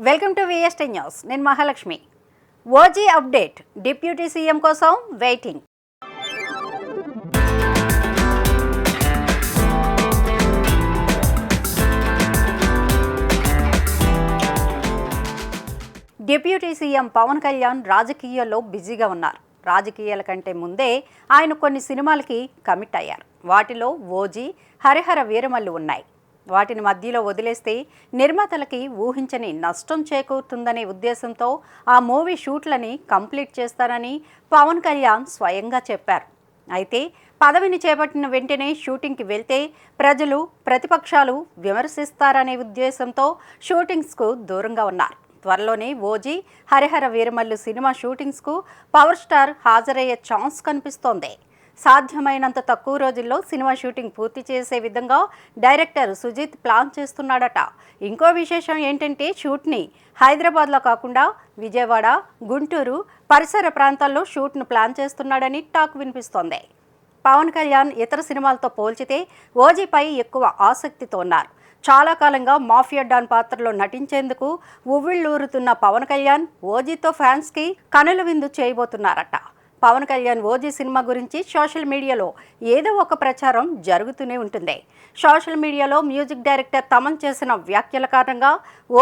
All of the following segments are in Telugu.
Welcome to VST news. నేను Mahalakshmi. OG update, deputy CM కోసం waiting. Deputy CM Pawan Kalyan రాజకీయాల్లో బిజీగా ఉన్నారు. రాజకీయాల కంటే ముందే ఆయన కొన్ని సినిమాలకి కమిట్ అయ్యారు. వాటిలో ఓజీ, హరిహర వీరమల్లు ఉన్నాయి. వాటిని మధ్యలో వదిలేస్తే నిర్మాతలకి ఊహించని నష్టం చేకూరుతుందనే ఉద్దేశంతో ఆ మూవీ షూట్లని కంప్లీట్ చేస్తారని పవన్ కళ్యాణ్ స్వయంగా చెప్పారు. అయితే పదవిని చేపట్టిన వెంటనే షూటింగ్కి వెళ్తే ప్రజలు, ప్రతిపక్షాలు విమర్శిస్తారనే ఉద్దేశంతో షూటింగ్స్కు దూరంగా ఉన్నారు. త్వరలోనే ఓజీ, హరిహర వీరమల్లు సినిమా షూటింగ్స్కు పవర్ స్టార్ హాజరయ్యే ఛాన్స్ కనిపిస్తోంది. సాధ్యమైనంత తక్కువ రోజుల్లో సినిమా షూటింగ్ పూర్తి చేసే విధంగా డైరెక్టర్ సుజిత్ ప్లాన్ చేస్తున్నాడట. ఇంకో విశేషం ఏంటంటే షూట్ని హైదరాబాద్లో కాకుండా విజయవాడ, గుంటూరు పరిసర ప్రాంతాల్లో షూట్ను ప్లాన్ చేస్తున్నాడని టాక్ వినిపిస్తోంది. పవన్ కళ్యాణ్ ఇతర సినిమాలతో పోల్చితే ఓజీపై ఎక్కువ ఆసక్తితో ఉన్నారు. చాలా కాలంగా మాఫియా డాన్ పాత్రలో నటించేందుకు ఉవ్విళ్ళూరుతున్న పవన్ కళ్యాణ్ ఓజీతో ఫ్యాన్స్కి కనుల విందు చేయబోతున్నారట. పవన్ కళ్యాణ్ ఓజీ సినిమా గురించి సోషల్ మీడియాలో ఏదో ఒక ప్రచారం జరుగుతూనే ఉంటుంది. సోషల్ మీడియాలో మ్యూజిక్ డైరెక్టర్ తమన్ చేసిన వ్యాఖ్యల కారణంగా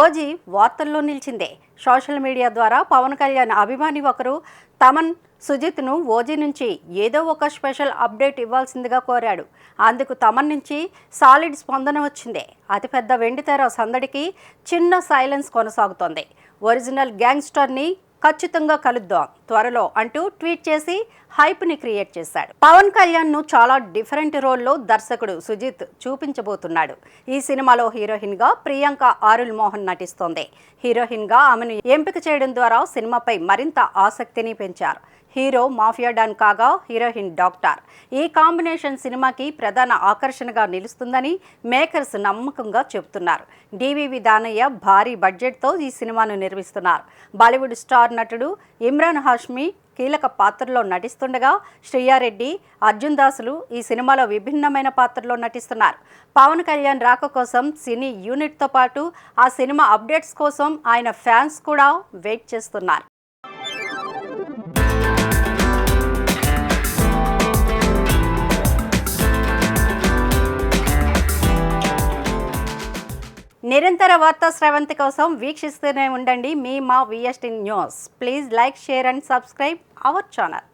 ఓజీ వార్తల్లో నిలిచిందే. సోషల్ మీడియా ద్వారా పవన్ కళ్యాణ్ అభిమాని ఒకరు తమన్ సుజిత్ను ఓజీ నుంచి ఏదో ఒక స్పెషల్ అప్డేట్ ఇవ్వాల్సిందిగా కోరాడు. అందుకు తమన్ నుంచి సాలిడ్ స్పందన వచ్చింది. అతిపెద్ద వెండితెర సందడికి చిన్న సైలెన్స్ కొనసాగుతోంది. ఒరిజినల్ గ్యాంగ్స్టర్ని ఖచ్చితంగా కలుద్దాం త్వరలో అంటూ ట్వీట్ చేసి హైప్ని క్రియేట్ చేశాడు. పవన్ కళ్యాణ్ను చాలా డిఫరెంట్ రోల్లో దర్శకుడు సుజిత్ చూపించబోతున్నాడు. ఈ సినిమాలో హీరోయిన్గా ప్రియాంక ఆరుల్ మోహన్ నటిస్తోంది. హీరోయిన్గా ఆమెను ఎంపిక చేయడం ద్వారా సినిమాపై మరింత ఆసక్తిని పెంచారు. హీరో మాఫియా డాన్ కాగా హీరోయిన్ డాక్టర్. ఈ కాంబినేషన్ సినిమాకి ప్రధాన ఆకర్షణగా నిలుస్తుందని మేకర్స్ నమ్మకంగా చెబుతున్నారు. డివివి దానయ్య భారీ బడ్జెట్తో ఈ సినిమాను నిర్మిస్తున్నారు. బాలీవుడ్ స్టార్ నటుడు ఇమ్రాన్ హాష్మి కీలక పాత్రలో నటిస్తుండగా శ్రీయారెడ్డి, అర్జున్ దాసులు ఈ సినిమాలో విభిన్నమైన పాత్రలో నటిస్తున్నారు. పవన్ కళ్యాణ్ రాక కోసం సినీ యూనిట్తో పాటు ఆ సినిమా అప్డేట్స్ కోసం ఆయన ఫ్యాన్స్ కూడా వెయిట్ చేస్తున్నారు. నిరంతర వార్తా స్రవంతి కోసం వీక్షిస్తూనే ఉండండి మా VST news. Please like, share and subscribe our channel.